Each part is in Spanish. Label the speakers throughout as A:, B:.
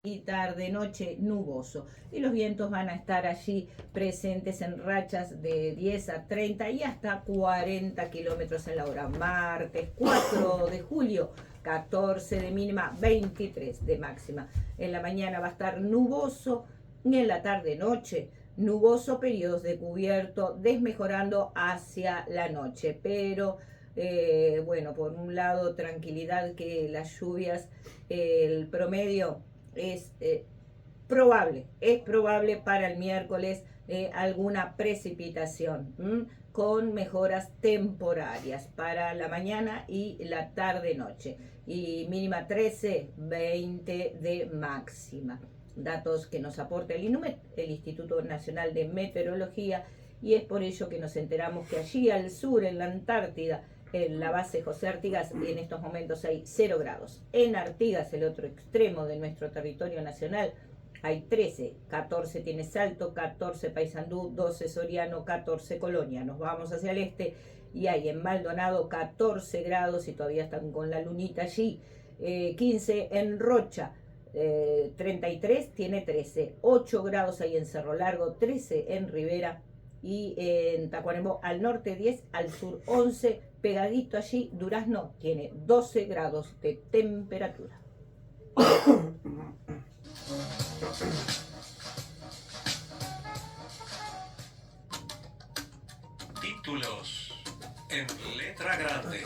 A: y tarde-noche nuboso. Y los vientos van a estar allí presentes en rachas de 10 a 30 y hasta 40 kilómetros en la hora. Martes 4 de julio, 14 de mínima, 23 de máxima. En la mañana va a estar nuboso y en la tarde-noche nuboso, periodos de cubierto, desmejorando hacia la noche. Pero bueno, por un lado, tranquilidad que las lluvias, el promedio es probable para el miércoles alguna precipitación con mejoras temporarias para la mañana y la tarde-noche. Y mínima 13, 20 de máxima. Datos que nos aporta el INUMET, el Instituto Nacional de Meteorología, y es por ello que nos enteramos que allí al sur, en la Antártida, en la base José Artigas, en estos momentos hay 0 grados. En Artigas, el otro extremo de nuestro territorio nacional, hay 13, 14 tiene Salto, 14 Paysandú, 12 Soriano, 14 Colonia. Nos vamos hacia el este y hay en Maldonado 14 grados y todavía están con la lunita allí. 15 en Rocha, 33 tiene 13, 8 grados ahí en Cerro Largo, 13 en Rivera y en Tacuarembó al norte 10, al sur 11, pegadito allí Durazno tiene 12 grados de temperatura.
B: Títulos en letra grande.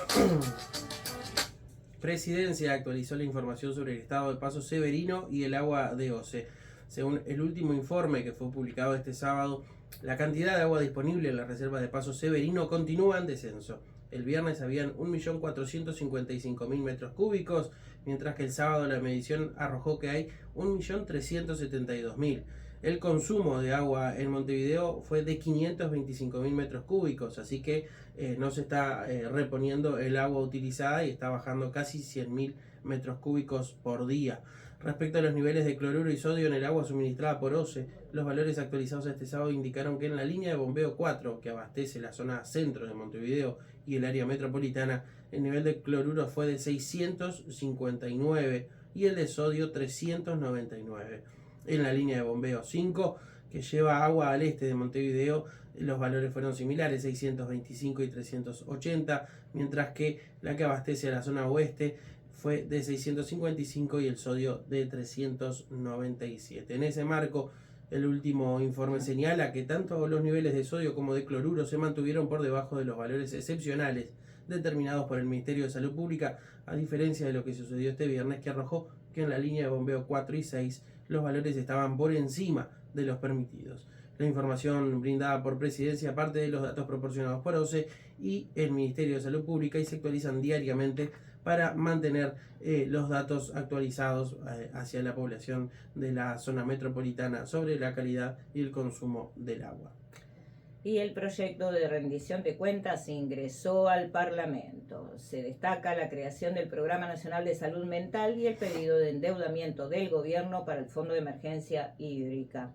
C: Presidencia actualizó la información sobre el estado de Paso Severino y el agua de Ose. Según el último informe que fue publicado este sábado, la cantidad de agua disponible en las reservas de Paso Severino continúa en descenso. El viernes habían 1.455.000 metros cúbicos, mientras que el sábado la medición arrojó que hay 1.372.000. El consumo de agua en Montevideo fue de 525.000 metros cúbicos, así que no se está reponiendo el agua utilizada y está bajando casi 100.000 metros cúbicos por día. Respecto a los niveles de cloruro y sodio en el agua suministrada por OCE, los valores actualizados este sábado indicaron que en la línea de bombeo 4, que abastece la zona centro de Montevideo y el área metropolitana, el nivel de cloruro fue de 659 y el de sodio 399. En la línea de bombeo 5, que lleva agua al este de Montevideo, los valores fueron similares, 625 y 380, mientras que la que abastece a la zona oeste fue de 655 y el sodio de 397. En ese marco, el último informe señala que tanto los niveles de sodio como de cloruro se mantuvieron por debajo de los valores excepcionales determinados por el Ministerio de Salud Pública, a diferencia de lo que sucedió este viernes, que arrojó que en la línea de bombeo 4 y 6 los valores estaban por encima de los permitidos. La información brindada por Presidencia parte de los datos proporcionados por OCE y el Ministerio de Salud Pública y se actualizan diariamente para mantener los datos actualizados hacia la población de la zona metropolitana sobre la calidad y el consumo del agua.
A: Y el proyecto de rendición de cuentas ingresó al Parlamento. Se destaca la creación del Programa Nacional de Salud Mental y el pedido de endeudamiento del gobierno para el Fondo de Emergencia Hídrica.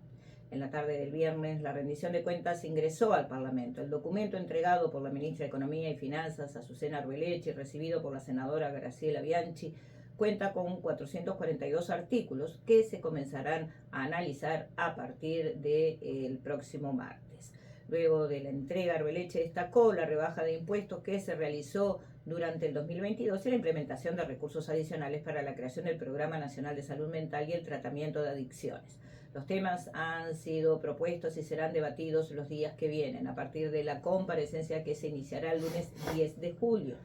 A: En la tarde del viernes, la rendición de cuentas ingresó al Parlamento. El documento entregado por la ministra de Economía y Finanzas, Azucena Arbeleche, y recibido por la senadora Graciela Bianchi, cuenta con 442 artículos que se comenzarán a analizar a partir del próximo martes. Luego de la entrega, Arbeleche destacó la rebaja de impuestos que se realizó durante el 2022 y la implementación de recursos adicionales para la creación del Programa Nacional de Salud Mental y el tratamiento de adicciones. Los temas han sido propuestos y serán debatidos los días que vienen, a partir de la comparecencia que se iniciará el lunes 10 de julio.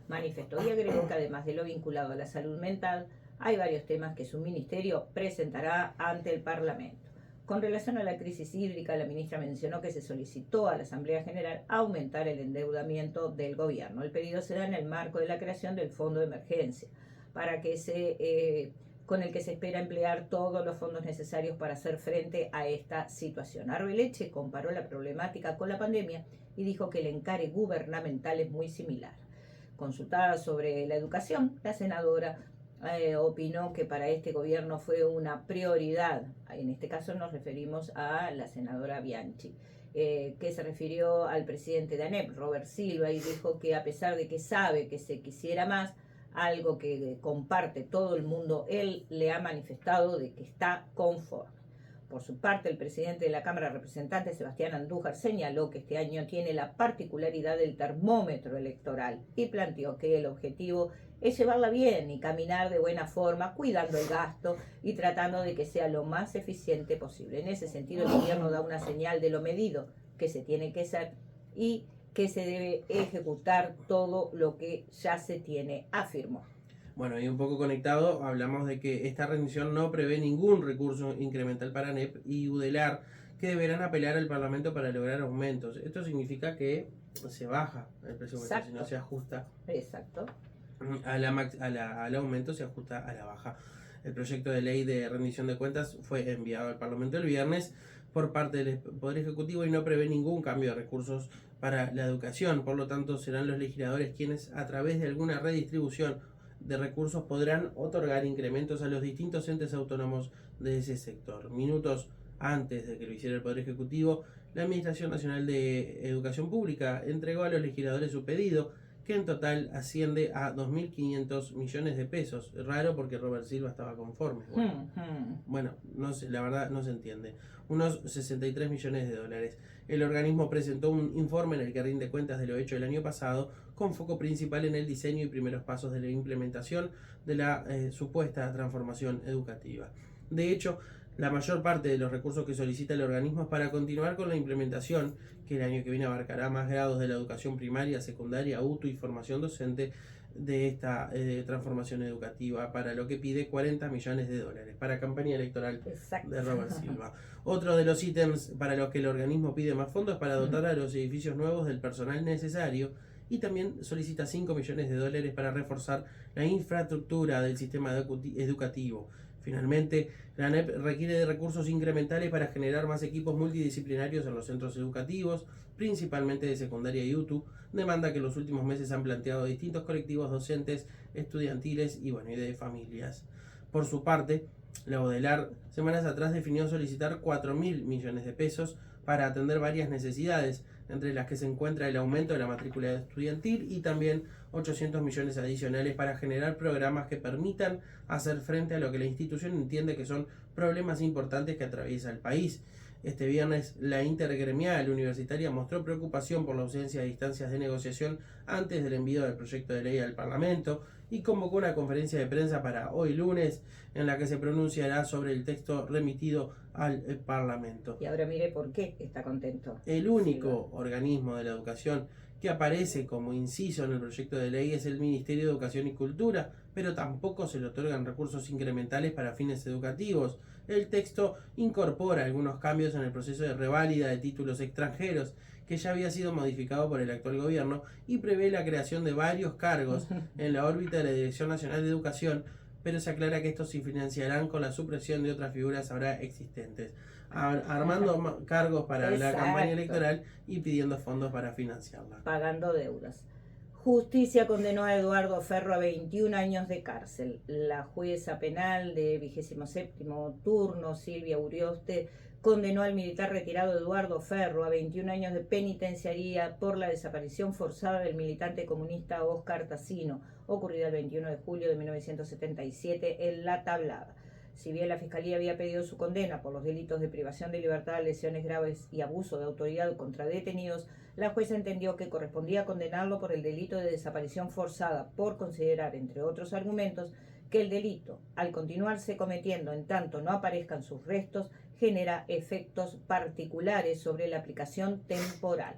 A: Manifestó y agregó que además de lo vinculado a la salud mental, hay varios temas que su ministerio presentará ante el Parlamento. Con relación a la crisis hídrica, la ministra mencionó que se solicitó a la Asamblea General aumentar el endeudamiento del gobierno. El pedido se da en el marco de la creación del Fondo de Emergencia, con el que se espera emplear todos los fondos necesarios para hacer frente a esta situación. Arbeleche comparó la problemática con la pandemia y dijo que el encare gubernamental es muy similar. Consultada sobre la educación, la senadora opinó que para este gobierno fue una prioridad. En este caso nos referimos a la senadora Bianchi, que se refirió al presidente de ANEP, Robert Silva, y dijo que a pesar de que sabe que se quisiera más, algo que comparte todo el mundo. Él le ha manifestado de que está conforme. Por su parte, el presidente de la Cámara de Representantes, Sebastián Andújar, señaló que este año tiene la particularidad del termómetro electoral y planteó que el objetivo es llevarla bien y caminar de buena forma, cuidando el gasto y tratando de que sea lo más eficiente posible. En ese sentido, el gobierno da una señal de lo medido que se tiene que hacer y que se debe ejecutar todo lo que ya se tiene, afirmó.
C: Bueno, y un poco conectado, hablamos de que esta rendición no prevé ningún recurso incremental para ANEP y UDELAR, que deberán apelar al Parlamento para lograr aumentos. Esto significa que se baja el presupuesto, si no se ajusta.
A: Exacto.
C: Al aumento, se ajusta a la baja. El proyecto de ley de rendición de cuentas fue enviado al Parlamento el viernes por parte del Poder Ejecutivo y no prevé ningún cambio de recursos para la educación. Por lo tanto, serán los legisladores quienes, a través de alguna redistribución de recursos, podrán otorgar incrementos a los distintos entes autónomos de ese sector. Minutos antes de que lo hiciera el Poder Ejecutivo, la Administración Nacional de Educación Pública entregó a los legisladores su pedido, que en total asciende a 2.500 millones de pesos. Raro porque Robert Silva estaba conforme. Bueno, no sé, la verdad no se entiende. Unos 63 millones de dólares. El organismo presentó un informe en el que rinde cuentas de lo hecho el año pasado, con foco principal en el diseño y primeros pasos de la implementación de la supuesta transformación educativa. De hecho, la mayor parte de los recursos que solicita el organismo es para continuar con la implementación, que el año que viene abarcará más grados de la educación primaria, secundaria, UTU y formación docente de esta transformación educativa, para lo que pide 40 millones de dólares para campaña electoral de Robert Silva. Otro de los ítems para los que el organismo pide más fondos es para dotar a los edificios nuevos del personal necesario, y también solicita 5 millones de dólares para reforzar la infraestructura del sistema educativo. Finalmente, la ANEP requiere de recursos incrementales para generar más equipos multidisciplinarios en los centros educativos, principalmente de secundaria y UTU, demanda que en los últimos meses han planteado distintos colectivos docentes, estudiantiles y de familias. Por su parte, la UDELAR semanas atrás definió solicitar 4.000 millones de pesos para atender varias necesidades, entre las que se encuentra el aumento de la matrícula estudiantil y también 800 millones adicionales para generar programas que permitan hacer frente a lo que la institución entiende que son problemas importantes que atraviesa el país. Este viernes, la intergremial universitaria mostró preocupación por la ausencia de instancias de negociación antes del envío del proyecto de ley al Parlamento y convocó una conferencia de prensa para hoy lunes, en la que se pronunciará sobre el texto remitido al Parlamento.
A: Y ahora mire por qué está contento.
C: El único organismo de la educación que aparece como inciso en el proyecto de ley es el Ministerio de Educación y Cultura, pero tampoco se le otorgan recursos incrementales para fines educativos. El texto incorpora algunos cambios en el proceso de reválida de títulos extranjeros, que ya había sido modificado por el actual gobierno, y prevé la creación de varios cargos en la órbita de la Dirección Nacional de Educación, pero se aclara que estos se financiarán con la supresión de otras figuras ahora existentes, armando cargos para la campaña electoral y pidiendo fondos para financiarla.
A: Pagando deudas. Justicia condenó a Eduardo Ferro a 21 años de cárcel. La jueza penal de 27º turno, Silvia Urioste, condenó al militar retirado Eduardo Ferro a 21 años de penitenciaría por la desaparición forzada del militante comunista Óscar Tassino, ocurrida el 21 de julio de 1977 en La Tablada. Si bien la Fiscalía había pedido su condena por los delitos de privación de libertad, lesiones graves y abuso de autoridad contra detenidos, la jueza entendió que correspondía condenarlo por el delito de desaparición forzada, por considerar, entre otros argumentos, que el delito, al continuarse cometiendo en tanto no aparezcan sus restos, genera efectos particulares sobre la aplicación temporal.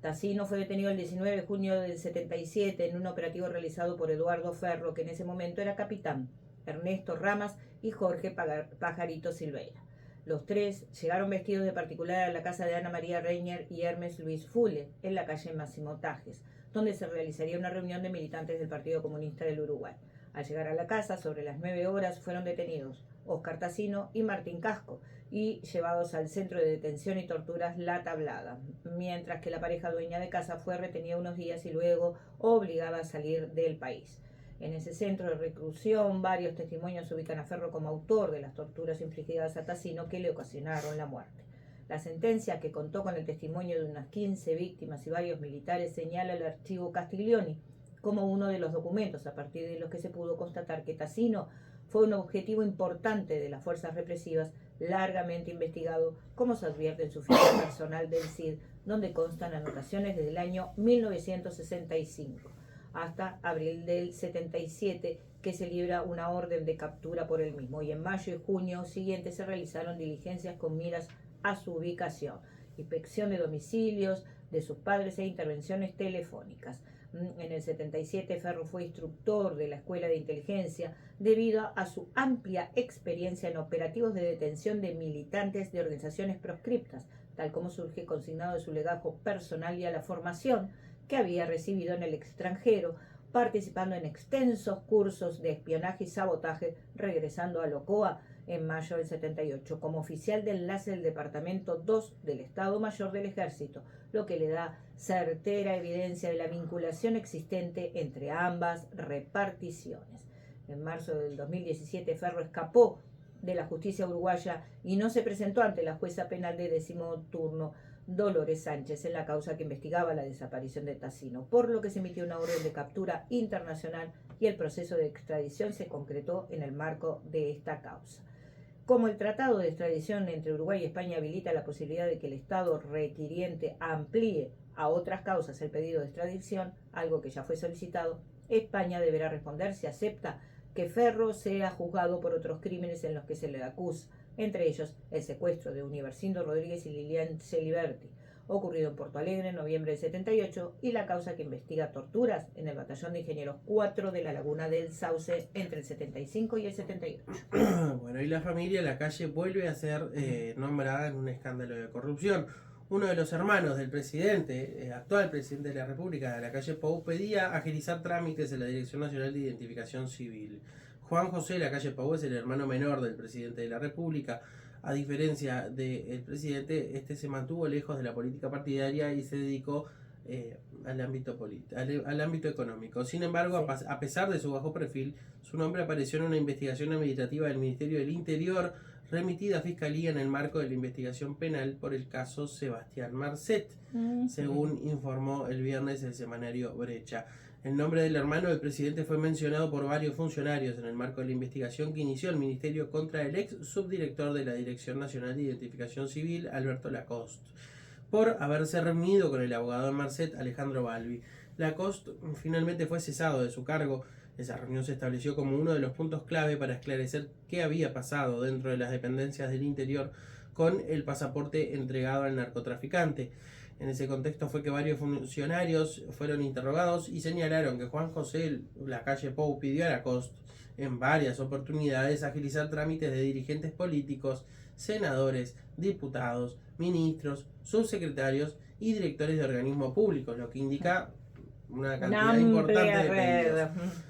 A: Tassino fue detenido el 19 de junio del 77 en un operativo realizado por Eduardo Ferro, que en ese momento era capitán, Ernesto Ramas y Jorge Pajarito Silveira. Los tres llegaron vestidos de particular a la casa de Ana María Reiner y Hermes Luis Fule, en la calle Máximo Tajes, donde se realizaría una reunión de militantes del Partido Comunista del Uruguay. Al llegar a la casa, sobre las 9 horas, fueron detenidos Óscar Tassino y Martín Casco y llevados al centro de detención y torturas La Tablada, mientras que la pareja dueña de casa fue retenida unos días y luego obligada a salir del país. En ese centro de reclusión, varios testimonios ubican a Ferro como autor de las torturas infligidas a Tassino que le ocasionaron la muerte. La sentencia, que contó con el testimonio de unas 15 víctimas y varios militares, señala el archivo Castiglioni como uno de los documentos a partir de los que se pudo constatar que Tassino fue un objetivo importante de las fuerzas represivas, largamente investigado, como se advierte en su ficha personal del CID, donde constan anotaciones desde el año 1965 hasta abril del 77, que se libra una orden de captura por él mismo, y en mayo y junio siguientes se realizaron diligencias con miras a su ubicación, inspección de domicilios de sus padres e intervenciones telefónicas. En el 77 Ferro fue instructor de la Escuela de Inteligencia debido a su amplia experiencia en operativos de detención de militantes de organizaciones proscriptas, tal como surge consignado de su legajo personal y a la formación que había recibido en el extranjero, participando en extensos cursos de espionaje y sabotaje, regresando a Locoa en mayo del 78 como oficial de enlace del Departamento 2 del Estado Mayor del Ejército, lo que le da certera evidencia de la vinculación existente entre ambas reparticiones. En marzo del 2017 Ferro escapó de la justicia uruguaya y no se presentó ante la jueza penal de 10º turno Dolores Sánchez en la causa que investigaba la desaparición de Tassino, por lo que se emitió una orden de captura internacional y el proceso de extradición se concretó en el marco de esta causa. Como el tratado de extradición entre Uruguay y España habilita la posibilidad de que el Estado requiriente amplíe a otras causas el pedido de extradición, algo que ya fue solicitado, España deberá responder si acepta que Ferro sea juzgado por otros crímenes en los que se le acusa, entre ellos el secuestro de Universindo Rodríguez y Lilian Celiberti, ocurrido en Porto Alegre en noviembre del 78, y la causa que investiga torturas en el Batallón de Ingenieros 4 de la Laguna del Sauce entre el 75 y el 78.
C: Bueno, y la familia Lacalle vuelve a ser nombrada en un escándalo de corrupción. Uno de los hermanos del presidente, actual presidente de la República, Lacalle Pou, pedía agilizar trámites en la Dirección Nacional de Identificación Civil. Juan José Lacalle Pou es el hermano menor del presidente de la República. A diferencia del presidente, este se mantuvo lejos de la política partidaria y se dedicó al ámbito económico. Sin embargo, a pesar de su bajo perfil, su nombre apareció en una investigación administrativa del Ministerio del Interior remitida a Fiscalía en el marco de la investigación penal por el caso Sebastián Marcet, según informó el viernes el semanario Brecha. El nombre del hermano del presidente fue mencionado por varios funcionarios en el marco de la investigación que inició el Ministerio contra el ex subdirector de la Dirección Nacional de Identificación Civil, Alberto Lacoste, por haberse reunido con el abogado de Marcet, Alejandro Balbi. Lacoste finalmente fue cesado de su cargo. Esa reunión se estableció como uno de los puntos clave para esclarecer qué había pasado dentro de las dependencias del Interior con el pasaporte entregado al narcotraficante. En ese contexto fue que varios funcionarios fueron interrogados y señalaron que Juan José Lacalle Pou pidió a Lacoste en varias oportunidades agilizar trámites de dirigentes políticos, senadores, diputados, ministros, subsecretarios y directores de organismos públicos, lo que indica una cantidad importante de pedidos.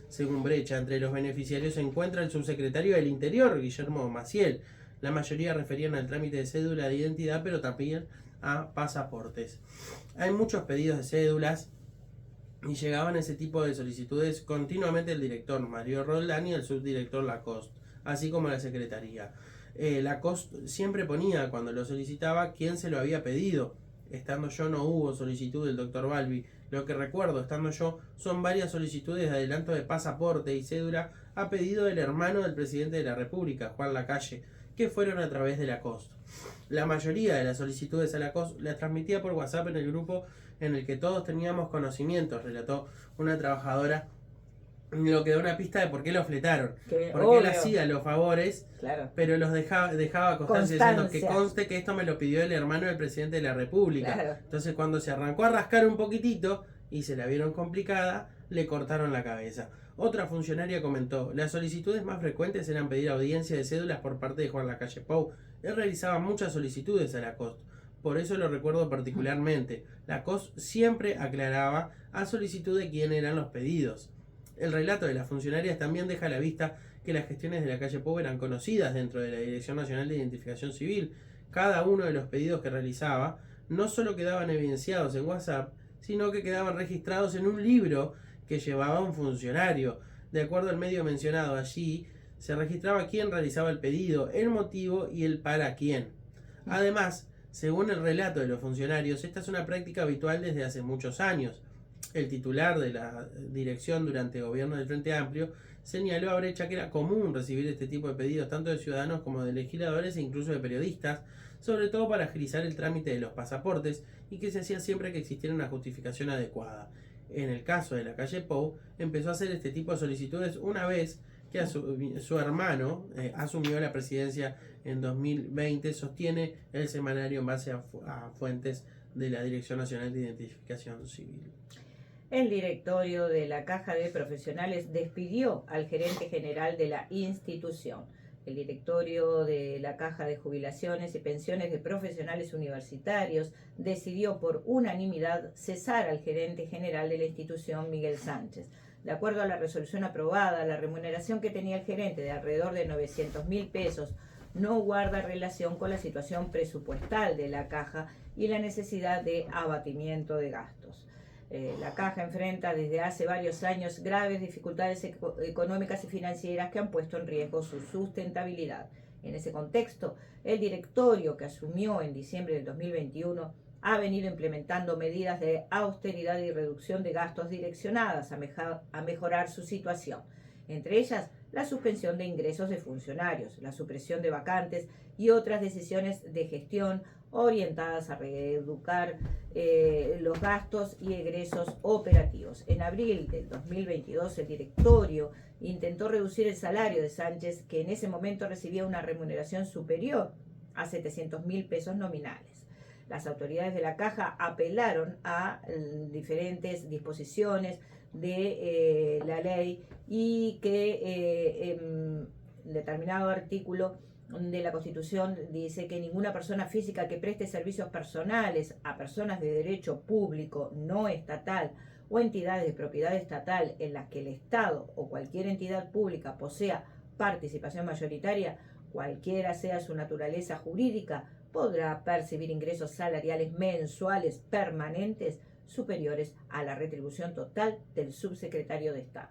C: Según Brecha, entre los beneficiarios se encuentra el subsecretario del Interior, Guillermo Maciel. La mayoría referían al trámite de cédula de identidad, pero también a pasaportes. Hay muchos pedidos de cédulas y llegaban ese tipo de solicitudes continuamente el director Mario Roldán y el subdirector Lacoste, así como la secretaría. Lacoste siempre ponía cuando lo solicitaba quién se lo había pedido. Estando yo no hubo solicitud del doctor Balbi. Lo que recuerdo, estando yo, son varias solicitudes de adelanto de pasaporte y cédula a pedido del hermano del presidente de la República, Juan Lacalle, que fueron a través de Lacoste. La mayoría de las solicitudes a Lacoste las transmitía por WhatsApp en el grupo en el que todos teníamos conocimiento, relató una trabajadora, lo que da una pista de por qué lo fletaron. Porque él hacía los favores, claro, pero los dejaba constancia diciendo que conste que esto me lo pidió el hermano del presidente de la República. Claro. Entonces cuando se arrancó a rascar un poquitito y se la vieron complicada, le cortaron la cabeza. Otra funcionaria comentó, las solicitudes más frecuentes eran pedir audiencia de cédulas por parte de Juan Lacalle Pou. Él realizaba muchas solicitudes a Lacoste, por eso lo recuerdo particularmente. Lacoste siempre aclaraba a solicitud de quién eran los pedidos. El relato de las funcionarias también deja a la vista que las gestiones de Lacalle Pou eran conocidas dentro de la Dirección Nacional de Identificación Civil. Cada uno de los pedidos que realizaba no solo quedaban evidenciados en WhatsApp, sino que quedaban registrados en un libro que llevaba un funcionario. De acuerdo al medio mencionado allí, se registraba quién realizaba el pedido, el motivo y el para quién. Además, según el relato de los funcionarios, esta es una práctica habitual desde hace muchos años. El titular de la dirección durante el gobierno del Frente Amplio señaló a Brecha que era común recibir este tipo de pedidos tanto de ciudadanos como de legisladores e incluso de periodistas, sobre todo para agilizar el trámite de los pasaportes, y que se hacía siempre que existiera una justificación adecuada. En el caso de la calle Pou, empezó a hacer este tipo de solicitudes una vez que su hermano asumió la presidencia en 2020, sostiene el semanario en base a fuentes de la Dirección Nacional de Identificación Civil.
A: El directorio de la Caja de Profesionales despidió al gerente general de la institución. El directorio de la Caja de Jubilaciones y Pensiones de Profesionales Universitarios decidió por unanimidad cesar al gerente general de la institución, Miguel Sánchez. De acuerdo a la resolución aprobada, la remuneración que tenía el gerente de alrededor de 900.000 pesos no guarda relación con la situación presupuestal de la Caja y la necesidad de abatimiento de gastos. La Caja enfrenta desde hace varios años graves dificultades económicas y financieras que han puesto en riesgo su sustentabilidad. En ese contexto, el directorio que asumió en diciembre del 2021 ha venido implementando medidas de austeridad y reducción de gastos direccionadas a mejorar su situación. Entre ellas, la suspensión de ingresos de funcionarios, la supresión de vacantes y otras decisiones de gestión orientadas a reeducar los gastos y egresos operativos. En abril del 2022, el directorio intentó reducir el salario de Sánchez, que en ese momento recibía una remuneración superior a 700.000 pesos nominales. Las autoridades de la Caja apelaron a diferentes disposiciones de la ley y que en determinado artículo de la Constitución dice que ninguna persona física que preste servicios personales a personas de derecho público, no estatal o entidades de propiedad estatal en las que el Estado o cualquier entidad pública posea participación mayoritaria, cualquiera sea su naturaleza jurídica, podrá percibir ingresos salariales mensuales permanentes superiores a la retribución total del subsecretario de Estado.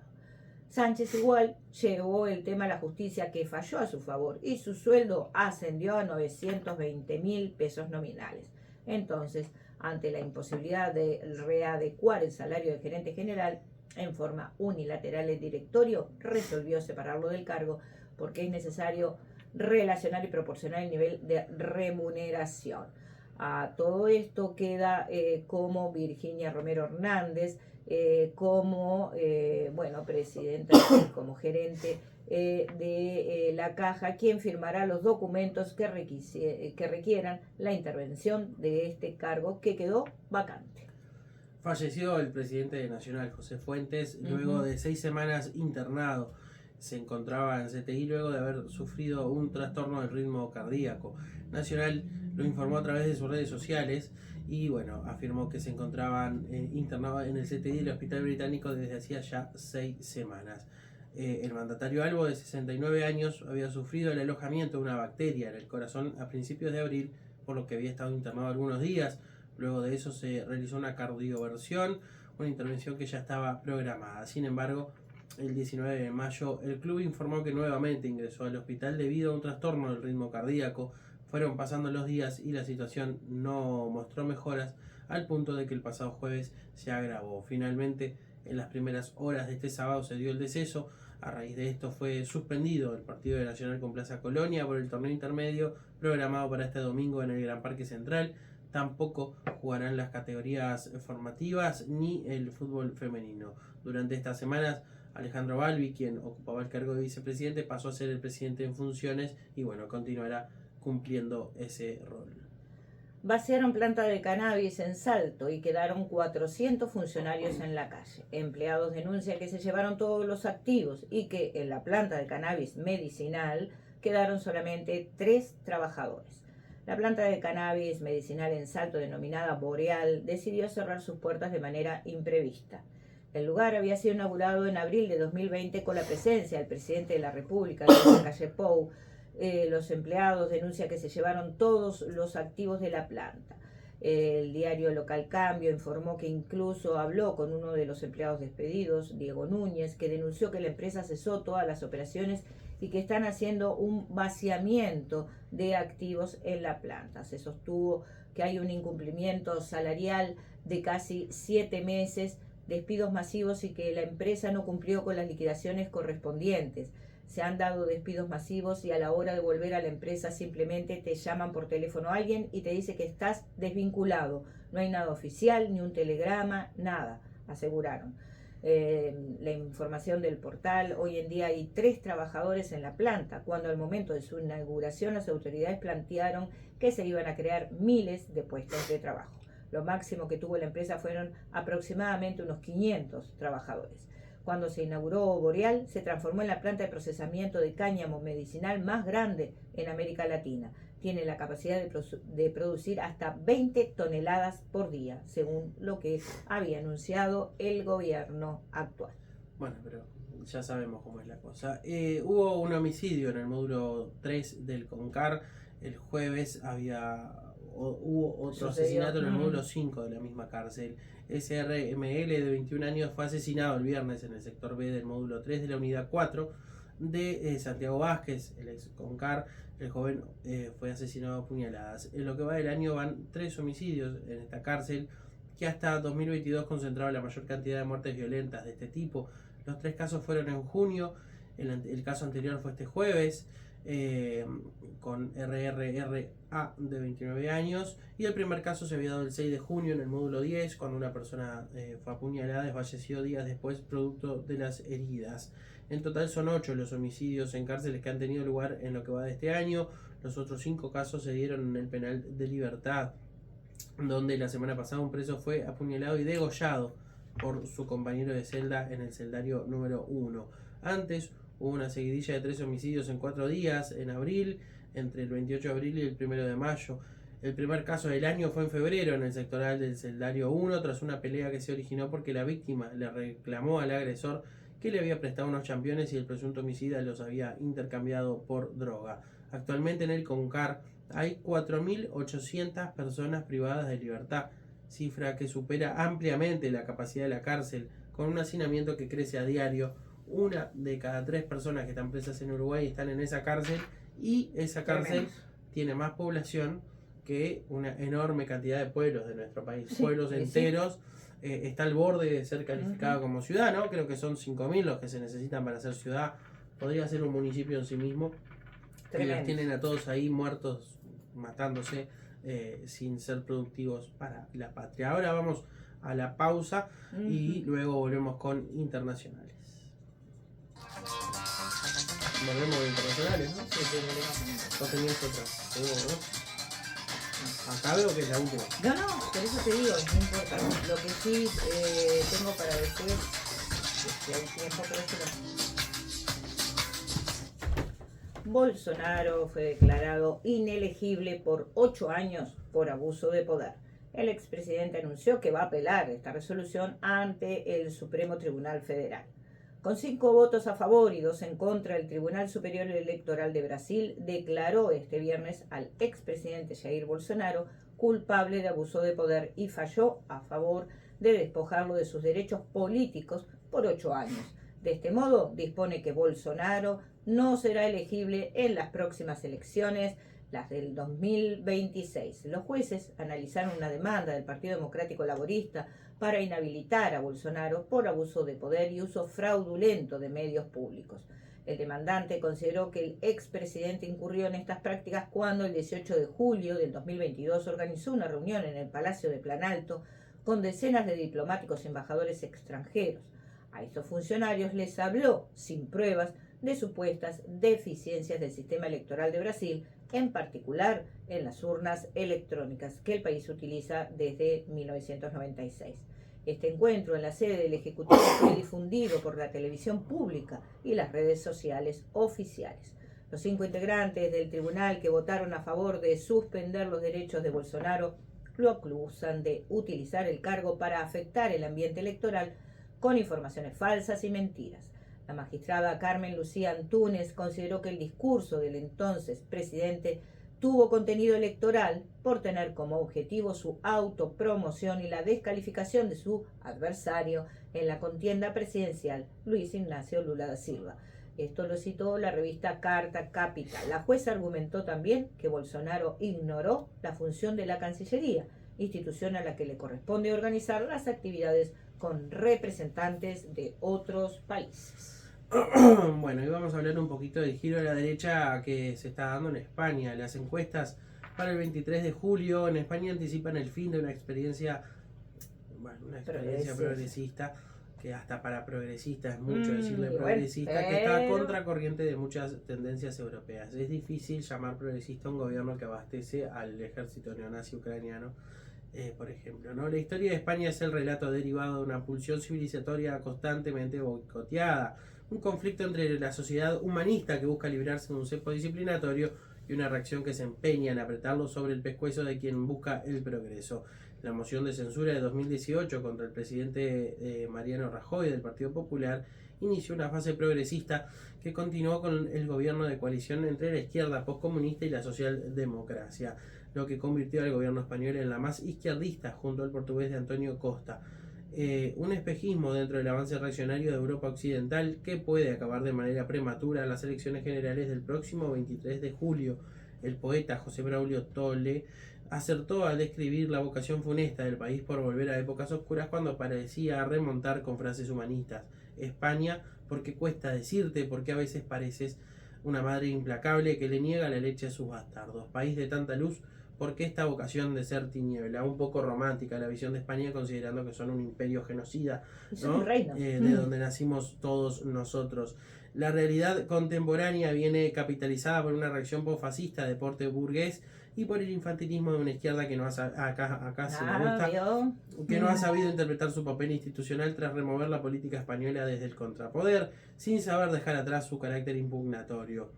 A: Sánchez igual llevó el tema a la justicia, que falló a su favor, y su sueldo ascendió a 920.000 pesos nominales. Entonces, ante la imposibilidad de readecuar el salario del gerente general, en forma unilateral el directorio resolvió separarlo del cargo porque es necesario relacionar y proporcionar el nivel de remuneración. A todo esto queda como Virginia Romero Hernández, como presidenta, como gerente de la Caja, quien firmará los documentos que requieran la intervención de este cargo que quedó vacante.
C: Falleció el presidente de Nacional, José Fuentes, luego de 6 semanas internado. Se encontraba en CTI luego de haber sufrido un trastorno del ritmo cardíaco. Nacional lo informó a través de sus redes sociales y afirmó que se encontraban internados en el CTI del Hospital Británico desde hacía ya 6 semanas. El mandatario albo, de 69 años, había sufrido el alojamiento de una bacteria en el corazón a principios de abril, por lo que había estado internado algunos días. Luego de eso se realizó una cardioversión, una intervención que ya estaba programada. Sin embargo, el 19 de mayo el club informó que nuevamente ingresó al hospital debido a un trastorno del ritmo cardíaco. Fueron pasando los días y la situación no mostró mejoras, al punto de que el pasado jueves se agravó. Finalmente, en las primeras horas de este sábado se dio el deceso. A raíz de esto fue suspendido el partido de Nacional con Plaza Colonia por el torneo intermedio programado para este domingo en el Gran Parque Central. Tampoco jugarán las categorías formativas ni el fútbol femenino. Durante estas semanas, Alejandro Balbi, quien ocupaba el cargo de vicepresidente, pasó a ser el presidente en funciones y continuará cumpliendo ese rol.
A: Vaciaron planta de cannabis en Salto y quedaron 400 funcionarios en la calle. Empleados denuncian que se llevaron todos los activos y que en la planta de cannabis medicinal quedaron solamente 3 trabajadores. La planta de cannabis medicinal en Salto, denominada Boreal, decidió cerrar sus puertas de manera imprevista. El lugar había sido inaugurado en abril de 2020 con la presencia del presidente de la República en la calle Pou. Los empleados denuncian que se llevaron todos los activos de la planta. El diario local Cambio informó que incluso habló con uno de los empleados despedidos, Diego Núñez, que denunció que la empresa cesó todas las operaciones y que están haciendo un vaciamiento de activos en la planta. Se sostuvo que hay un incumplimiento salarial de casi 7 meses despidos masivos y que la empresa no cumplió con las liquidaciones correspondientes. Se han dado despidos masivos y a la hora de volver a la empresa simplemente te llaman por teléfono a alguien y te dice que estás desvinculado. No hay nada oficial, ni un telegrama, nada, aseguraron. La información del portal: hoy en día hay 3 trabajadores en la planta, cuando al momento de su inauguración las autoridades plantearon que se iban a crear miles de puestos de trabajo. Lo máximo que tuvo la empresa fueron aproximadamente unos 500 trabajadores. Cuando se inauguró Boreal, se transformó en la planta de procesamiento de cáñamo medicinal más grande en América Latina. Tiene la capacidad de producir hasta 20 toneladas por día, según lo que había anunciado el gobierno actual.
C: Bueno, pero ya sabemos cómo es la cosa. Hubo un homicidio en el módulo 3 del CONCAR. El jueves hubo otro asesinato en el módulo 5 de la misma cárcel. SRML, de 21 años, fue asesinado el viernes en el sector B del módulo 3 de la unidad 4 de Santiago Vázquez, el ex CONCAR. El joven fue asesinado a puñaladas. En lo que va del año van 3 homicidios en esta cárcel, que hasta 2022 concentraba la mayor cantidad de muertes violentas de este tipo. Los 3 casos fueron en junio. El caso anterior fue este jueves, con RRRA de 29 años, y el primer caso se había dado el 6 de junio en el módulo 10, cuando una persona fue apuñalada y falleció días después producto de las heridas. En total son 8 los homicidios en cárceles que han tenido lugar en lo que va de este año. Los otros 5 casos se dieron en el penal de Libertad, donde la semana pasada un preso fue apuñalado y degollado por su compañero de celda en el celdario número 1. Antes hubo una seguidilla de 3 homicidios en 4 días, en abril, entre el 28 de abril y el 1 de mayo. El primer caso del año fue en febrero en el sectoral del celdario 1, tras una pelea que se originó porque la víctima le reclamó al agresor que le había prestado unos championes y el presunto homicida los había intercambiado por droga. Actualmente en el CONCAR hay 4.800 personas privadas de libertad, cifra que supera ampliamente la capacidad de la cárcel, con un hacinamiento que crece a diario. 1 de cada 3 personas que están presas en Uruguay están en esa cárcel, y esa cárcel tiene más población que una enorme cantidad de pueblos de nuestro país, pueblos enteros. Está al borde de ser calificada como ciudad, ¿no? Creo que son 5.000 los que se necesitan para ser ciudad. Podría ser un municipio en sí mismo. Que los tienen a todos ahí muertos, matándose, sin ser productivos para la patria. Ahora vamos a la pausa y luego volvemos con internacionales. Volvemos de internacionales, ¿no?
A: Sí, volvemos.
C: Vos tenías otra, seguro, ¿no? Acá veo que es la última.
A: No, por eso te digo, no importa. Lo que sí tengo para decir es que hay tiempo, pero Bolsonaro fue declarado inelegible por 8 años por abuso de poder. El expresidente anunció que va a apelar esta resolución ante el Supremo Tribunal Federal. Con 5 votos a favor y 2 en contra, el Tribunal Superior Electoral de Brasil declaró este viernes al expresidente Jair Bolsonaro culpable de abuso de poder y falló a favor de despojarlo de sus derechos políticos por 8 años. De este modo, dispone que Bolsonaro no será elegible en las próximas elecciones, las del 2026. Los jueces analizaron una demanda del Partido Democrático Laborista para inhabilitar a Bolsonaro por abuso de poder y uso fraudulento de medios públicos. El demandante consideró que el expresidente incurrió en estas prácticas cuando el 18 de julio del 2022 organizó una reunión en el Palacio de Planalto con decenas de diplomáticos y embajadores extranjeros. A estos funcionarios les habló, sin pruebas, de supuestas deficiencias del sistema electoral de Brasil, en particular en las urnas electrónicas que el país utiliza desde 1996. Este encuentro en la sede del Ejecutivo fue difundido por la televisión pública y las redes sociales oficiales. Los 5 integrantes del tribunal que votaron a favor de suspender los derechos de Bolsonaro lo acusan de utilizar el cargo para afectar el ambiente electoral con informaciones falsas y mentiras. La magistrada Carmen Lucía Antúnez consideró que el discurso del entonces presidente tuvo contenido electoral por tener como objetivo su autopromoción y la descalificación de su adversario en la contienda presidencial, Luis Ignacio Lula da Silva. Esto lo citó la revista Carta Capital. La jueza argumentó también que Bolsonaro ignoró la función de la Cancillería institución a la que le corresponde organizar las actividades con representantes de otros países.
C: Bueno, y vamos a hablar un poquito del giro a la derecha que se está dando en España. Las encuestas para el 23 de julio en España anticipan el fin de una experiencia progresista, que hasta para progresista es mucho decirle progresista, que está a contracorriente de muchas tendencias europeas. Es difícil llamar progresista a un gobierno que abastece al ejército neonazi ucraniano, por ejemplo, ¿no? La historia de España es el relato derivado de una pulsión civilizatoria constantemente boicoteada, un conflicto entre la sociedad humanista que busca librarse de un cepo disciplinatorio y una reacción que se empeña en apretarlo sobre el pescuezo de quien busca el progreso. La moción de censura de 2018 contra el presidente Mariano Rajoy del Partido Popular inició una fase progresista que continuó con el gobierno de coalición entre la izquierda postcomunista y la socialdemocracia, lo que convirtió al gobierno español en la más izquierdista junto al portugués de Antonio Costa. Un espejismo dentro del avance reaccionario de Europa Occidental que puede acabar de manera prematura las elecciones generales del próximo 23 de julio. El poeta José Braulio Tolle acertó al describir la vocación funesta del país por volver a épocas oscuras cuando parecía remontar con frases humanistas. España, porque cuesta decirte, porque a veces pareces una madre implacable que le niega la leche a sus bastardos. País de tanta luz, porque esta vocación de ser tiniebla, un poco romántica la visión de España considerando que son un imperio genocida, ¿no?
A: Un reino.
C: De donde nacimos todos nosotros. La realidad contemporánea viene capitalizada por una reacción posfascista de porte burgués y por el infantilismo de una izquierda que no ha que no ha sabido interpretar su papel institucional tras remover la política española desde el contrapoder, sin saber dejar atrás su carácter impugnatorio.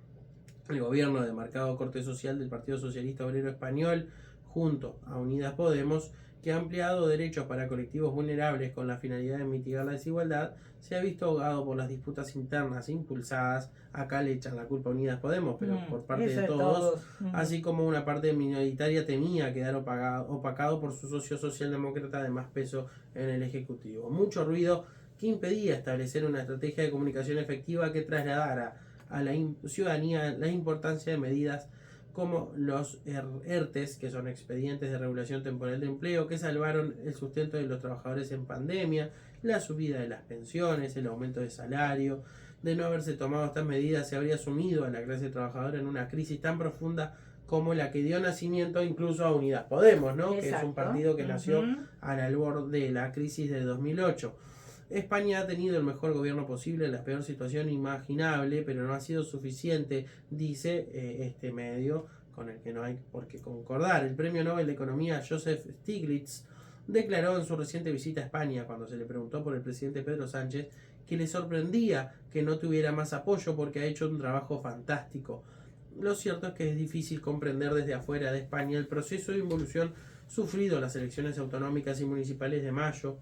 C: El gobierno de marcado corte social del Partido Socialista Obrero Español, junto a Unidas Podemos, que ha ampliado derechos para colectivos vulnerables con la finalidad de mitigar la desigualdad, se ha visto ahogado por las disputas internas impulsadas, acá le echan la culpa a Unidas Podemos, pero por parte de todos, así como una parte minoritaria temía quedar opacado por su socio socialdemócrata de más peso en el Ejecutivo. Mucho ruido que impedía establecer una estrategia de comunicación efectiva que trasladara a la ciudadanía la importancia de medidas como los ERTES, que son expedientes de regulación temporal de empleo, que salvaron el sustento de los trabajadores en pandemia, la subida de las pensiones, el aumento de salario. De no haberse tomado estas medidas, se habría sumido a la clase trabajadora en una crisis tan profunda como la que dio nacimiento incluso a Unidas Podemos, ¿no? Que es un partido que nació al albor de la crisis de 2008. España ha tenido el mejor gobierno posible en la peor situación imaginable, pero no ha sido suficiente, dice este medio, con el que no hay por qué concordar. El premio Nobel de Economía Joseph Stiglitz declaró en su reciente visita a España, cuando se le preguntó por el presidente Pedro Sánchez, que le sorprendía que no tuviera más apoyo porque ha hecho un trabajo fantástico. Lo cierto es que es difícil comprender desde afuera de España el proceso de involución sufrido en las elecciones autonómicas y municipales de mayo,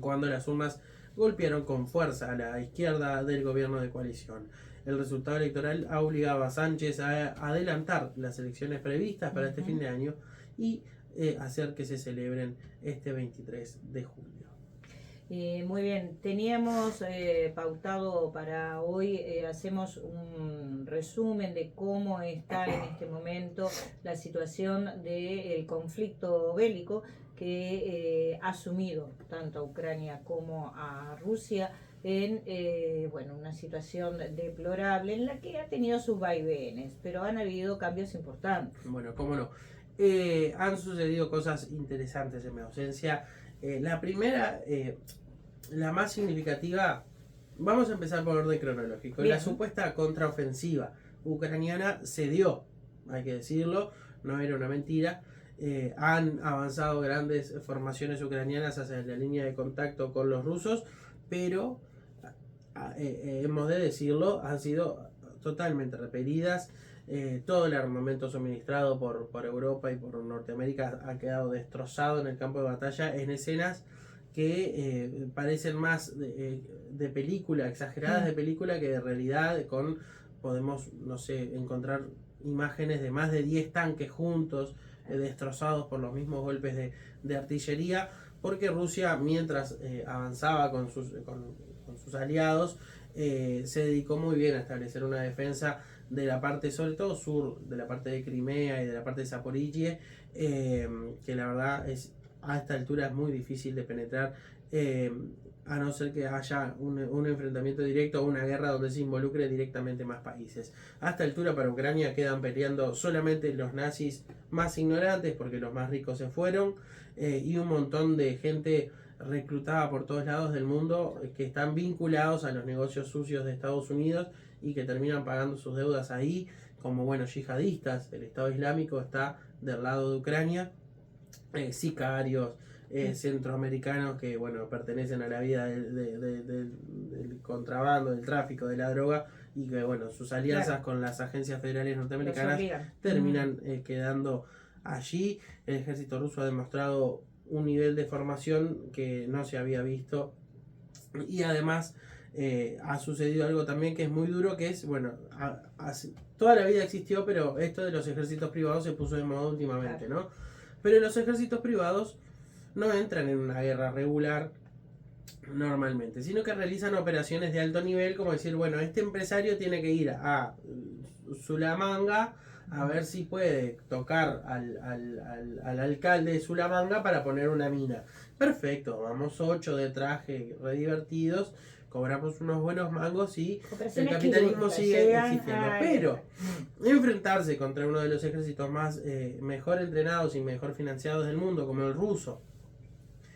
C: cuando las urnas golpearon con fuerza a la izquierda del gobierno de coalición. El resultado electoral ha obligado a Sánchez a adelantar las elecciones previstas para este fin de año y hacer que se celebren este 23 de julio.
A: Muy bien, teníamos pautado para hoy, hacemos un resumen de cómo está en este momento la situación del conflicto bélico que ha sumido tanto a Ucrania como a Rusia en una situación deplorable en la que ha tenido sus vaivenes, pero han habido cambios importantes.
C: Bueno, cómo no. Han sucedido cosas interesantes en mi ausencia. La primera, la más significativa, vamos a empezar por orden cronológico. Bien. La supuesta contraofensiva ucraniana se dio, hay que decirlo, no era una mentira. Han avanzado grandes formaciones ucranianas hacia la línea de contacto con los rusos, pero hemos de decirlo, han sido totalmente repelidas. Todo el armamento suministrado por Europa y por Norteamérica ha quedado destrozado en el campo de batalla en escenas que parecen más de película, exageradas de película que de realidad. Podemos, no sé, encontrar imágenes de más de 10 tanques juntos, destrozados por los mismos golpes de artillería, porque Rusia, mientras avanzaba con sus aliados, se dedicó muy bien a establecer una defensa de la parte, sobre todo sur, de la parte de Crimea y de la parte de Zaporizhia, que la verdad es a esta altura es muy difícil de penetrar, a no ser que haya un enfrentamiento directo o una guerra donde se involucre directamente más países. A esta altura para Ucrania quedan peleando solamente los nazis más ignorantes, porque los más ricos se fueron, y un montón de gente reclutada por todos lados del mundo que están vinculados a los negocios sucios de Estados Unidos y que terminan pagando sus deudas ahí, como buenos yihadistas. El Estado Islámico está del lado de Ucrania, sicarios, centroamericanos que bueno pertenecen a la vida del contrabando, del tráfico, de la droga, y que bueno sus alianzas con las agencias federales norteamericanas terminan quedando allí. El ejército ruso ha demostrado un nivel de formación que no se había visto, y además ha sucedido algo también que es muy duro, que es, bueno, toda la vida existió, pero esto de los ejércitos privados se puso de moda últimamente, ¿no? Pero los ejércitos privados no entran en una guerra regular normalmente, sino que realizan operaciones de alto nivel, como decir, bueno, este empresario tiene que ir a Sulamanga a ver si puede tocar al alcalde de Sulamanga para poner una mina. Perfecto, vamos 8 de traje, re divertidos, cobramos unos buenos mangos y el capitalismo sigue existiendo. Pero enfrentarse contra uno de los ejércitos más mejor entrenados y mejor financiados del mundo, como el ruso,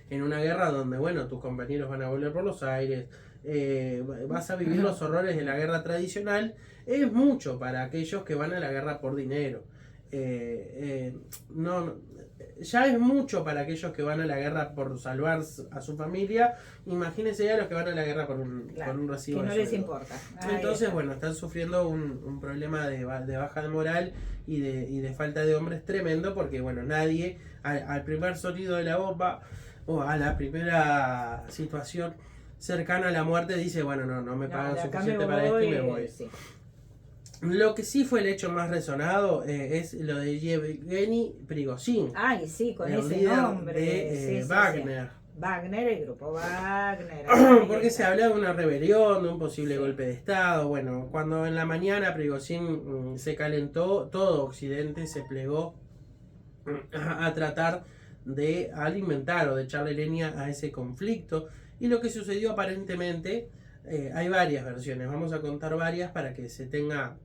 C: en una guerra donde, bueno, tus compañeros van a volver por los aires, vas a vivir los horrores de la guerra tradicional, es mucho para aquellos que van a la guerra por dinero. Ya es mucho para aquellos que van a la guerra por salvar a su familia. Imagínense ya los que van a la guerra por un recibo
A: que no
C: de
A: les
C: sueldo.
A: importa.
C: Entonces, bueno, están sufriendo un problema de baja de moral y de falta de hombres tremendo, porque, bueno, nadie, al primer sonido de la bomba o a la primera situación cercana a la muerte, dice, bueno, no me pagan suficiente para esto y me voy. Sí. Lo que sí fue el hecho más resonado es lo de Yevgeny Prigozhin.
A: Ay, sí, con ese nombre.
C: De Wagner.
A: Sí. Wagner, el grupo Wagner.
C: Porque se habla de una rebelión, de un posible golpe de Estado. Bueno, cuando en la mañana Prigozhin se calentó, todo Occidente se plegó a tratar de alimentar o de echarle leña a ese conflicto. Y lo que sucedió aparentemente, hay varias versiones, vamos a contar varias para que se tenga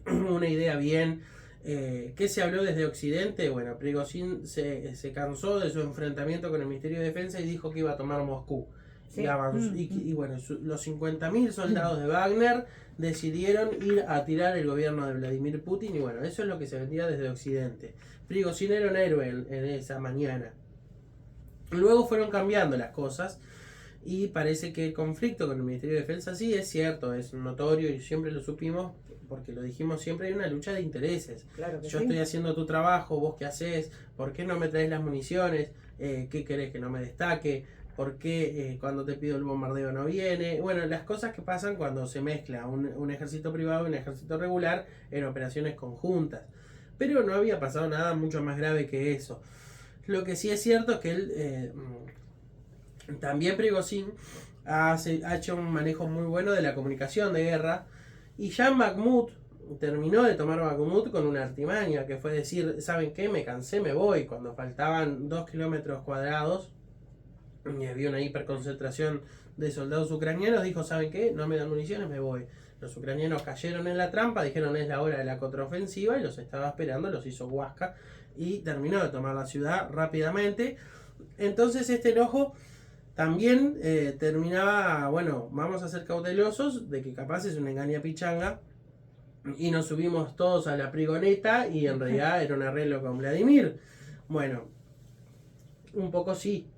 C: una idea bien. ¿Qué se habló desde Occidente? Bueno, Prigozhin se cansó de su enfrentamiento con el Ministerio de Defensa y dijo que iba a tomar Moscú. Sí. Y bueno, los 50.000 soldados de Wagner decidieron ir a tirar el gobierno de Vladimir Putin, y bueno, eso es lo que se vendía desde Occidente. Prigozhin era un héroe en esa mañana. Luego fueron cambiando las cosas y parece que el conflicto con el Ministerio de Defensa, sí es cierto, es notorio y siempre lo supimos, porque lo dijimos siempre, hay una lucha de intereses.
A: Claro que
C: yo
A: sí.
C: Estoy haciendo tu trabajo, vos qué haces, ¿por qué no me traes las municiones? ¿Qué querés que no me destaque? ¿Por qué cuando te pido el bombardeo no viene? Bueno, las cosas que pasan cuando se mezcla un ejército privado y un ejército regular en operaciones conjuntas. Pero no había pasado nada mucho más grave que eso. Lo que sí es cierto es que él, también Prigozhin ha hecho un manejo muy bueno de la comunicación de guerra, y ya en Bakhmut terminó de tomar Bakhmut con una artimaña, que fue decir, ¿saben qué? Me cansé, me voy. Cuando faltaban 2 kilómetros cuadrados y había una hiperconcentración de soldados ucranianos, dijo, ¿saben qué? No me dan municiones, me voy. Los ucranianos cayeron en la trampa, dijeron es la hora de la contraofensiva, y los estaba esperando, los hizo Huasca y terminó de tomar la ciudad rápidamente. Entonces este enojo también terminaba, bueno, vamos a ser cautelosos de que capaz es una engaña pichanga y nos subimos todos a la prigoneta y en realidad era un arreglo con Vladimir. Bueno, un poco sí,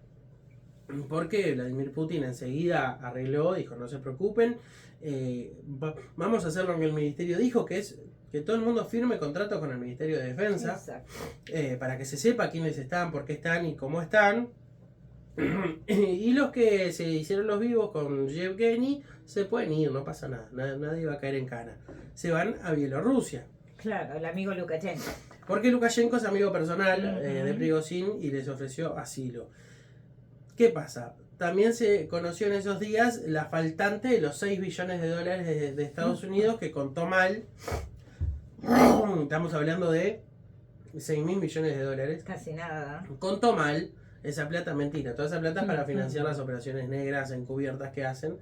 C: porque Vladimir Putin enseguida arregló, dijo no se preocupen, vamos a hacer lo que el ministerio dijo, que es que todo el mundo firme contrato con el Ministerio de Defensa, para que se sepa quiénes están, por qué están y cómo están. Y los que se hicieron los vivos con Yevgeny se pueden ir, no pasa nada, nadie va a caer en cana. Se van a Bielorrusia.
A: Claro, el amigo Lukashenko.
C: Porque Lukashenko es amigo personal de Prigozhin y les ofreció asilo. ¿Qué pasa? también se conoció en esos días la faltante de los 6 billones de dólares de Estados Unidos, que contó mal. Estamos hablando de 6.000 millones de dólares.
A: Casi nada.
C: Contó mal esa plata, mentira. Toda esa plata es para financiar las operaciones negras encubiertas que hacen.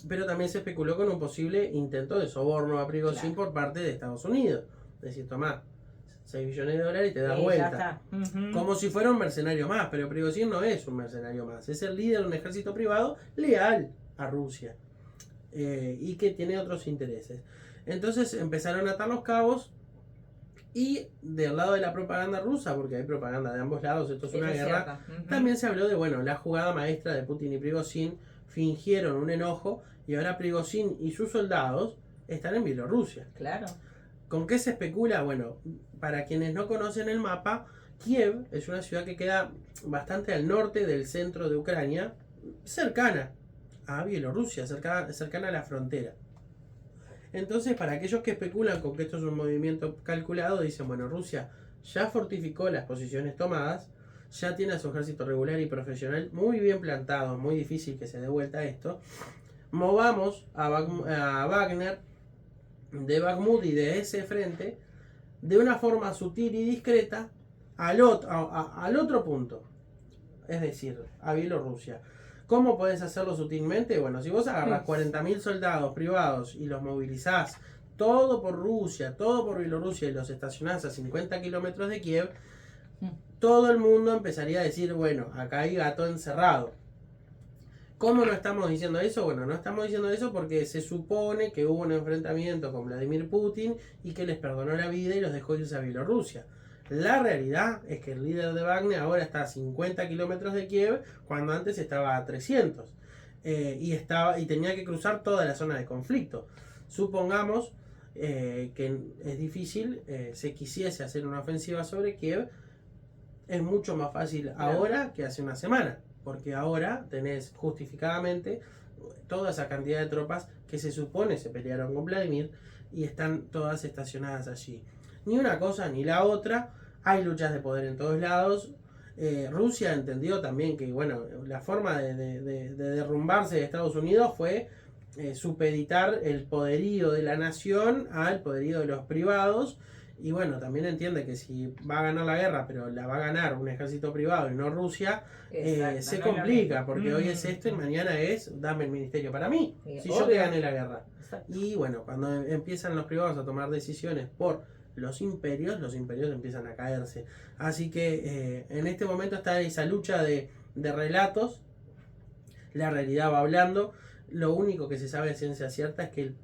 C: Pero también se especuló con un posible intento de soborno a Prigozhin por parte de Estados Unidos. Es decir, tomá 6 billones de dólares y te das vuelta. Como si fuera un mercenario más, pero Prigozhin no es un mercenario más. Es el líder de un ejército privado leal a Rusia y que tiene otros intereses. Entonces empezaron a atar los cabos y del lado de la propaganda rusa, porque hay propaganda de ambos lados, esto es una guerra, también se habló de, bueno, la jugada maestra de Putin y Prigozhin. Fingieron un enojo y ahora Prigozhin y sus soldados están en Bielorrusia.
A: Claro.
C: ¿Con qué se especula? Bueno, para quienes no conocen el mapa, Kiev es una ciudad que queda bastante al norte del centro de Ucrania, cercana a Bielorrusia, cercana a la frontera. Entonces, para aquellos que especulan con que esto es un movimiento calculado, dicen, bueno, Rusia ya fortificó las posiciones tomadas, ya tiene a su ejército regular y profesional muy bien plantado, muy difícil que se dé vuelta esto. Movamos a Wagner de Bakhmut y de ese frente de una forma sutil y discreta al otro punto, es decir, a Bielorrusia. ¿Cómo podés hacerlo sutilmente? Bueno, si vos agarrás 40.000 soldados privados y los movilizás todo por Rusia, todo por Bielorrusia y los estacionás a 50 kilómetros de Kiev, todo el mundo empezaría a decir, bueno, acá hay gato encerrado. ¿Cómo no estamos diciendo eso? Bueno, no estamos diciendo eso porque se supone que hubo un enfrentamiento con Vladimir Putin y que les perdonó la vida y los dejó irse a Bielorrusia. La realidad es que el líder de Wagner ahora está a 50 kilómetros de Kiev, cuando antes estaba a 300. Y tenía que cruzar toda la zona de conflicto. Supongamos que es difícil, se quisiese hacer una ofensiva sobre Kiev. Es mucho más fácil ahora que hace una semana, porque ahora tenés justificadamente toda esa cantidad de tropas que se supone se pelearon con Vladimir y están todas estacionadas allí. Ni una cosa ni la otra, hay luchas de poder en todos lados. Rusia entendió también que, bueno, la forma de derrumbarse de Estados Unidos fue supeditar el poderío de la nación al poderío de los privados. Y bueno, también entiende que si va a ganar la guerra, pero la va a ganar un ejército privado y no Rusia, se complica, porque hoy es esto y mañana es dame el ministerio para mí, si yo te gané la guerra. Exacto. Y bueno, cuando empiezan los privados a tomar decisiones por los imperios empiezan a caerse. Así que en este momento está esa lucha de relatos, la realidad va hablando. Lo único que se sabe a ciencia cierta es que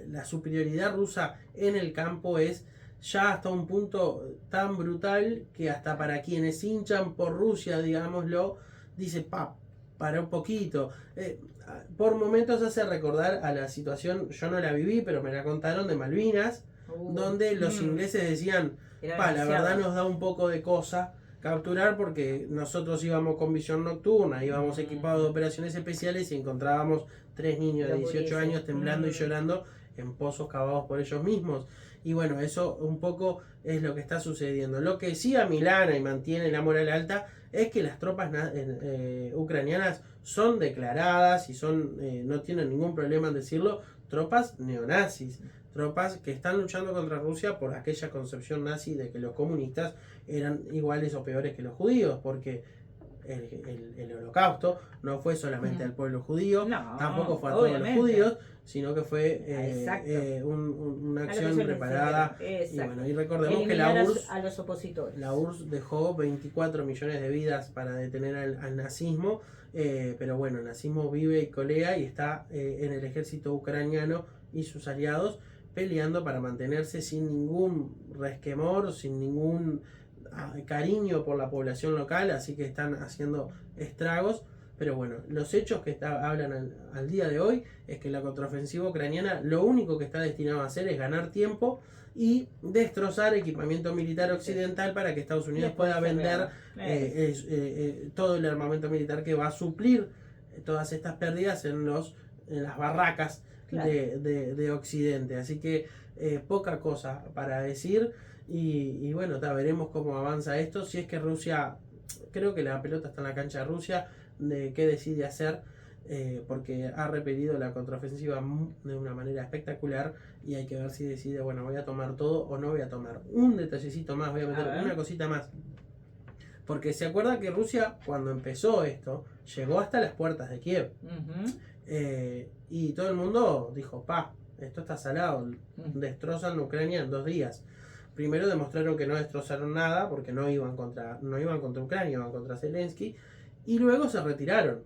C: la superioridad rusa en el campo es ya hasta un punto tan brutal que hasta para quienes hinchan por Rusia, digámoslo, dice, para un poquito. Por momentos hace recordar a la situación, yo no la viví, pero me la contaron, de Malvinas, donde los ingleses decían, la verdad nos da un poco de cosa capturar porque nosotros íbamos con visión nocturna, íbamos equipados de operaciones especiales y encontrábamos 3 niños de 18 años temblando y llorando en pozos cavados por ellos mismos. Y bueno, eso un poco es lo que está sucediendo. Lo que sí amilana y mantiene la moral alta es que las tropas ucranianas son declaradas y no tienen ningún problema en decirlo, tropas neonazis. Tropas que están luchando contra Rusia por aquella concepción nazi de que los comunistas eran iguales o peores que los judíos, porque el holocausto no fue solamente al pueblo judío, tampoco fue a todos los judíos, sino que fue una acción preparada. Y bueno, y recordemos que la URSS dejó 24 millones de vidas para detener al nazismo, pero bueno, el nazismo vive y colea y está en el ejército ucraniano y sus aliados peleando para mantenerse sin ningún resquemor, sin ningún cariño por la población local, así que están haciendo estragos. Pero bueno, los hechos que hablan al día de hoy es que la contraofensiva ucraniana lo único que está destinado a hacer es ganar tiempo y destrozar equipamiento militar occidental para que Estados Unidos pueda vender todo el armamento militar que va a suplir todas estas pérdidas en las barracas de Occidente. Así que poca cosa para decir y bueno, veremos cómo avanza esto. Si es que Rusia creo que la pelota está en la cancha de Rusia, de qué decide hacer, porque ha repelido la contraofensiva de una manera espectacular y hay que ver si decide, bueno, voy a tomar todo o no voy a tomar. Un detallecito más, voy a meter una cosita más. Porque se acuerda que Rusia, cuando empezó esto, llegó hasta las puertas de Kiev. Y todo el mundo dijo, esto está salado, destrozan Ucrania en 2 días. Primero demostraron que no destrozaron nada, porque no iban contra Ucrania, iban contra Zelensky, y luego se retiraron.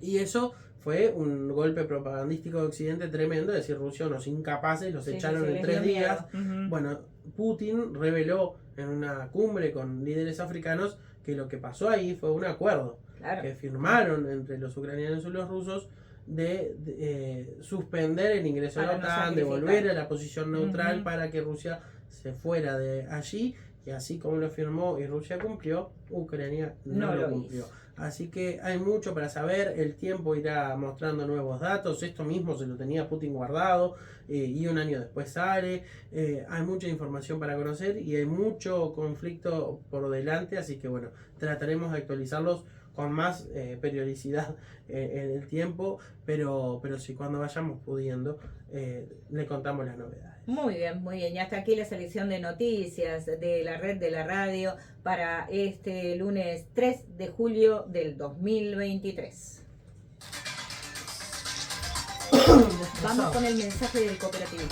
C: Y eso fue un golpe propagandístico de Occidente tremendo, decir Rusia unos incapaces, los echaron en 3 días. Bueno, Putin reveló en una cumbre con líderes africanos que lo que pasó ahí fue un acuerdo que firmaron entre los ucranianos y los rusos de suspender el ingreso a la OTAN, de volver a la posición neutral para que Rusia se fuera de allí, y así como lo firmó y Rusia cumplió, Ucrania no lo cumplió. Así que hay mucho para saber, el tiempo irá mostrando nuevos datos, esto mismo se lo tenía Putin guardado y un año después sale, hay mucha información para conocer y hay mucho conflicto por delante, así que bueno, trataremos de actualizarlos con más periodicidad en el tiempo, pero sí, cuando vayamos pudiendo, le contamos las novedades.
A: Muy bien, y hasta aquí la selección de noticias de la red de la radio para este lunes 3 de julio del 2023. Vamos con el mensaje del cooperativismo.